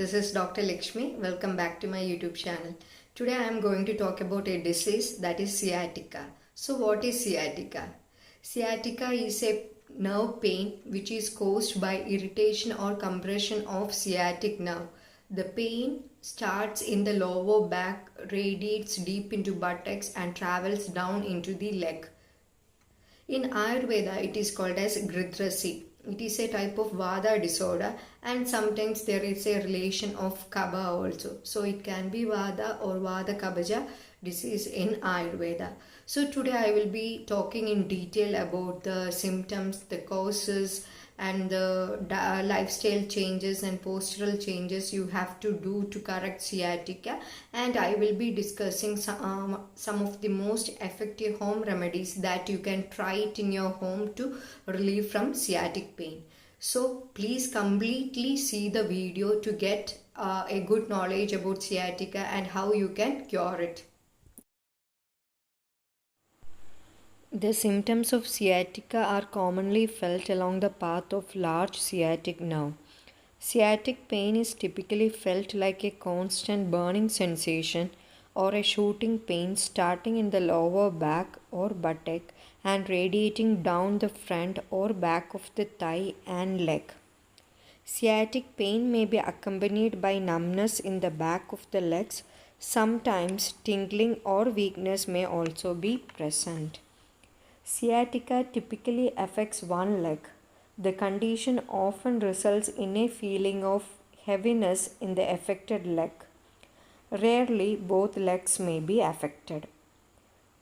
this is Dr. Lakshmi. Welcome back to my YouTube channel. Today I am going to talk about a disease that is sciatica. So what is sciatica? Sciatica is a nerve pain which is caused by irritation or compression of sciatic nerve. The pain starts in the lower back, radiates deep into buttocks and travels down into the leg. In Ayurveda, it is called as Gridhrasi. It is a type of Vata disorder and sometimes there is a relation of Kapha also. So it can be Vata or Vata Kabaja disease in Ayurveda. So today I will be talking in detail about the symptoms, the causes and the lifestyle changes and postural changes you have to do to correct sciatica, and I will be discussing some of the most effective home remedies that you can try it in your home to relieve from sciatic pain. So please completely see the video to get a good knowledge about sciatica and how you can cure it. The symptoms of sciatica are commonly felt along the path of large sciatic nerve. Sciatic pain is typically felt like a constant burning sensation or a shooting pain starting in the lower back or buttock and radiating down the front or back of the thigh and leg. Sciatic pain may be accompanied by numbness in the back of the legs. Sometimes tingling or weakness may also be present. Sciatica typically affects one leg. The condition often results in a feeling of heaviness in the affected leg. Rarely, both legs may be affected.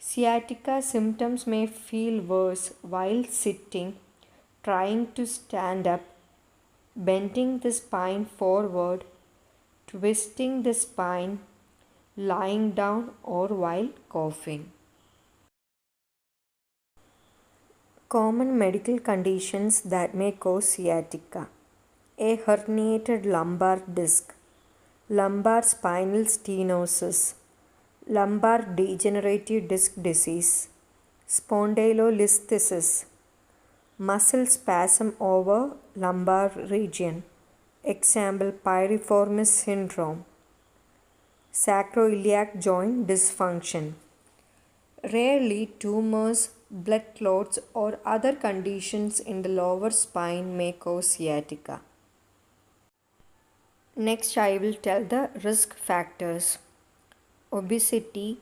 Sciatica symptoms may feel worse while sitting, trying to stand up, bending the spine forward, twisting the spine, lying down, or while coughing. Common medical conditions that may cause sciatica: a herniated lumbar disc, lumbar spinal stenosis, lumbar degenerative disc disease, spondylolisthesis, muscle spasm over lumbar region, example piriformis syndrome, sacroiliac joint dysfunction. Rarely, tumors, blood clots, or other conditions in the lower spine may cause sciatica. Next, I will tell the risk factors: obesity,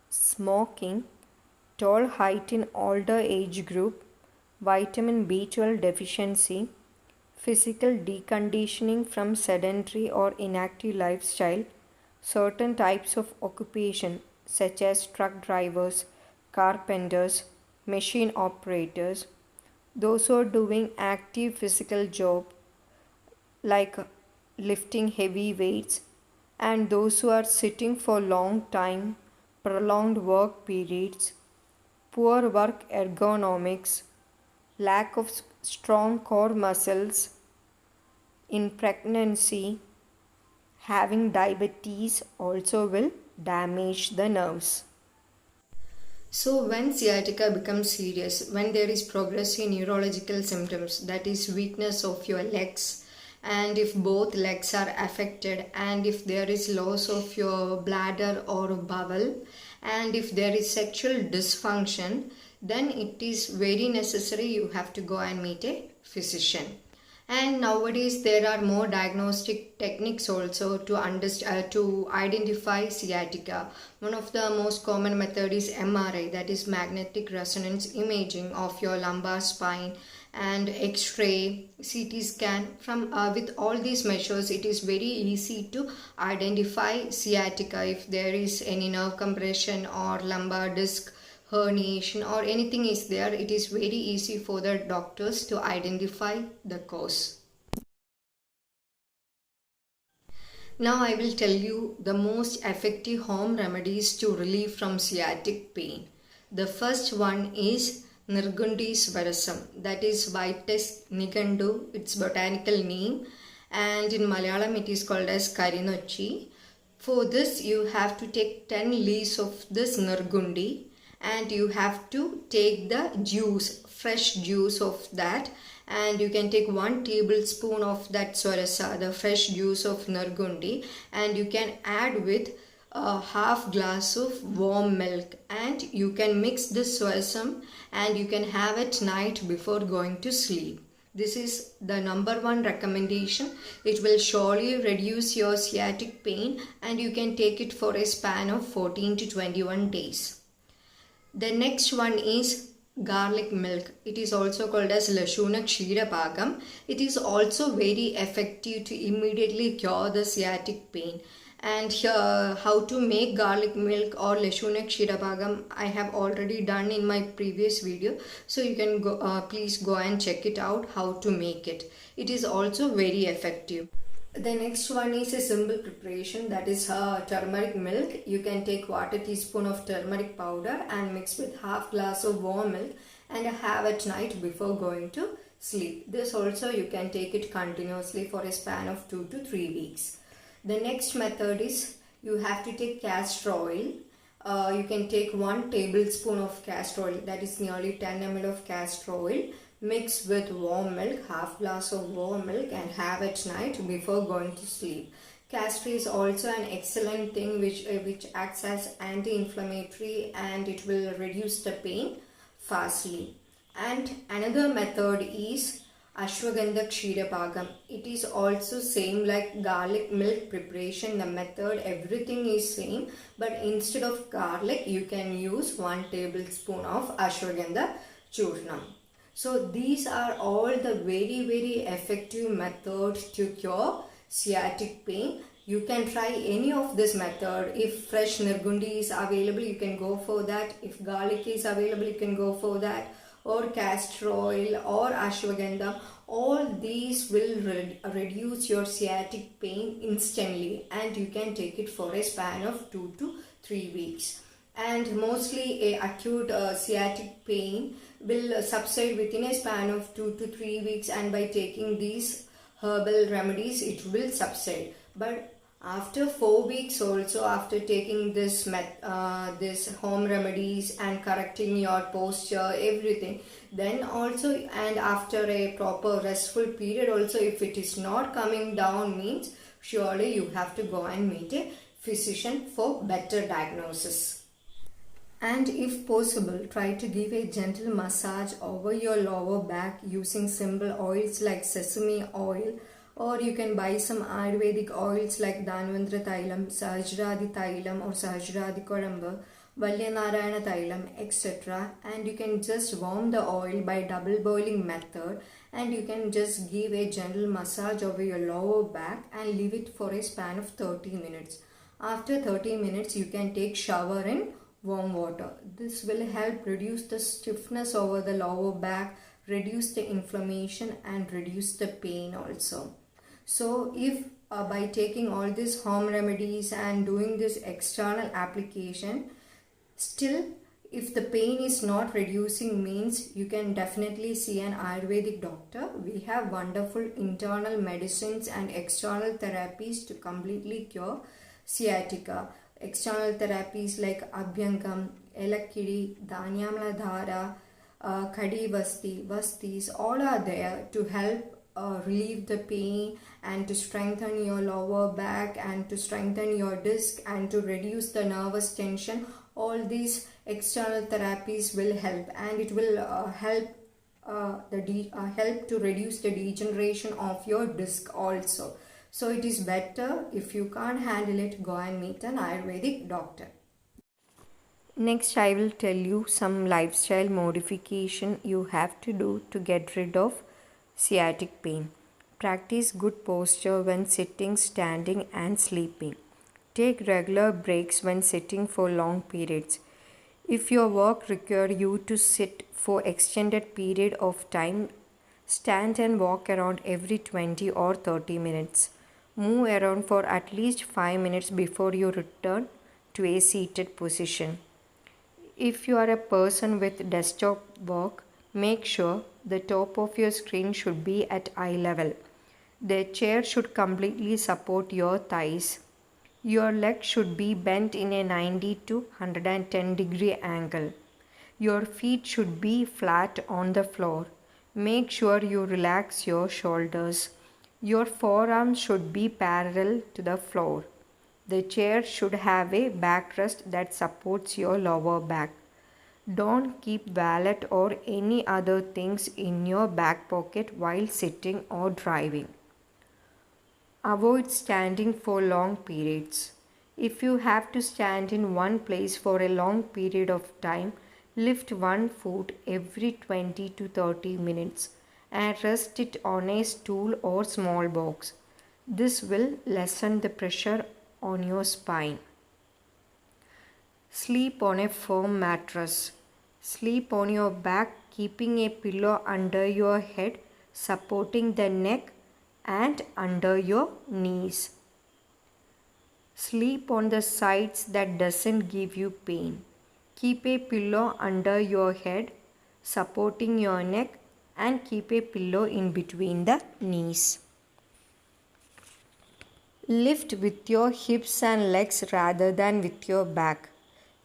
smoking, tall height in older age group, vitamin B12 deficiency, physical deconditioning from sedentary or inactive lifestyle, certain types of occupation such as truck drivers, carpenters, machine operators, those who are doing active physical job like lifting heavy weights, and those who are sitting for long time, prolonged work periods, poor work ergonomics, lack of strong core muscles, in pregnancy, having diabetes also will damage the nerves. So when sciatica becomes serious, when there is progressive neurological symptoms, that is weakness of your legs, and if both legs are affected, and if there is loss of your bladder or bowel, and if there is sexual dysfunction, then it is very necessary you have to go and meet a physician. And nowadays there are more diagnostic techniques also to identify sciatica. One of the most common method is MRI, that is magnetic resonance imaging of your lumbar spine, and X-ray, CT scan. From with all these measures, it is very easy to identify sciatica. If there is any nerve compression or lumbar disc herniation or anything is there, it is very easy for the doctors to identify the cause. Now I will tell you the most effective home remedies to relieve from sciatic pain. The first one is Nirgundi Swarasam, that is Vitis Nigandu, its botanical name, and in Malayalam it is called as Karinochi. For this you have to take 10 leaves of this Nirgundi, and you have to take the juice fresh juice of that, and you can take 1 tablespoon of that swarasa, the fresh juice of Nirgundi, and you can add with a half glass of warm milk, and you can mix this swasam and you can have it night before going to sleep. This is the number one recommendation. It will surely reduce your sciatic pain, and you can take it for a span of 14 to 21 days. The next one is garlic milk. It is also called as Lashuna Kshirapakam. It is also very effective to immediately cure the sciatic pain. And here, how to make garlic milk or Lashuna Kshirapakam, I have already done in my previous video. So you can go, please go and check it out how to make it. It is also very effective. The next one is a simple preparation, that is turmeric milk. You can take 1/4 teaspoon of turmeric powder and mix with half glass of warm milk and have at night before going to sleep. This also you can take it continuously for a span of 2 to 3 weeks. The next method is you have to take castor oil. You can take 1 tablespoon of castor oil, that is nearly 10 ml of castor oil. Mix with warm milk, half glass of warm milk, and have at night before going to sleep. Castor is also an excellent thing which acts as anti-inflammatory, and it will reduce the pain fastly. And another method is Ashwagandha Kshirapakam. It is also same like garlic milk preparation. The method, everything is same, but instead of garlic you can use 1 tablespoon of Ashwagandha Churnam. So these are all the very effective methods to cure sciatic pain. You can try any of this method. If fresh Nirgundi is available, you can go for that. If garlic is available, you can go for that. Or castor oil or ashwagandha. All these will reduce your sciatic pain instantly, and you can take it for a span of 2 to 3 weeks. And mostly a acute sciatic pain will subside within a span of 2 to 3 weeks, and by taking these herbal remedies it will subside. But after 4 weeks also, after taking this home remedies and correcting your posture, everything, then also, and after a proper restful period also, if it is not coming down, means surely you have to go and meet a physician for better diagnosis. And if possible, try to give a gentle massage over your lower back using simple oils like sesame oil, or you can buy some Ayurvedic oils like Dhanvantara Thailam, Sahasradi Thailam or Sahasradi Kodamba, Valyanarayana Thailam, etc. And you can just warm the oil by double boiling method, and you can just give a gentle massage over your lower back and leave it for a span of 30 minutes. After 30 minutes, you can take shower in warm water. This will help reduce the stiffness over the lower back, reduce the inflammation, and reduce the pain also. So if by taking all these home remedies and doing this external application, still if the pain is not reducing, means you can definitely see an Ayurvedic doctor. We have wonderful internal medicines and external therapies to completely cure sciatica. External therapies like Abhyangam, Elakkidi, Dhanyamala Dhara, Kadi Vastis, all are there to help relieve the pain and to strengthen your lower back and to strengthen your disc and to reduce the nervous tension. All these external therapies will help, and it will help to reduce the degeneration of your disc also. So it is better, if you can't handle it, go and meet an Ayurvedic doctor. Next, I will tell you some lifestyle modification you have to do to get rid of sciatic pain. Practice good posture when sitting, standing, and sleeping. Take regular breaks when sitting for long periods. If your work requires you to sit for extended period of time, stand and walk around every 20 or 30 minutes. Move around for at least 5 minutes before you return to a seated position. If you are a person with desktop work, make sure the top of your screen should be at eye level. The chair should completely support your thighs. Your legs should be bent in a 90 to 110 degree angle. Your feet should be flat on the floor. Make sure you relax your shoulders. Your forearms should be parallel to the floor. The chair should have a backrest that supports your lower back. Don't keep wallet or any other things in your back pocket while sitting or driving. Avoid standing for long periods. If you have to stand in one place for a long period of time, lift one foot every 20 to 30 minutes and rest it on a stool or small box. This will lessen the pressure on your spine. Sleep on a firm mattress. Sleep on your back, keeping a pillow under your head, supporting the neck and under your knees. Sleep on the sides that doesn't give you pain. Keep a pillow under your head, supporting your neck, and keep a pillow in between the knees. Lift with your hips and legs rather than with your back.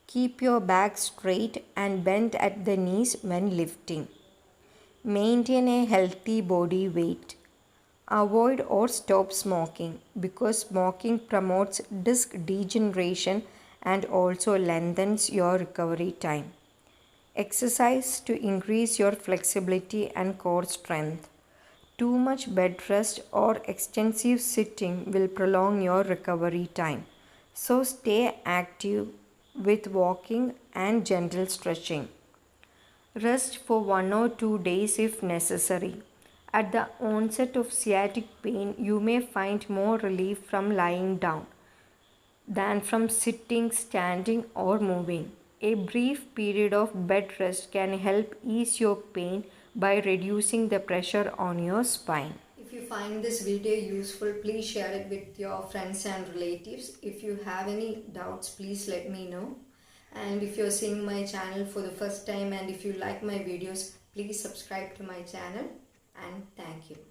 Keep your back straight and bent at the knees when lifting. Maintain a healthy body weight. Avoid or stop smoking because smoking promotes disc degeneration and also lengthens your recovery time. Exercise to increase your flexibility and core strength. Too much bed rest or extensive sitting will prolong your recovery time. So stay active with walking and gentle stretching. Rest for 1 or 2 days if necessary. At the onset of sciatic pain, you may find more relief from lying down than from sitting, standing, or moving. A brief period of bed rest can help ease your pain by reducing the pressure on your spine. If you find this video useful, please share it with your friends and relatives. If you have any doubts, please let me know. And if you're seeing my channel for the first time and if you like my videos, please subscribe to my channel and thank you.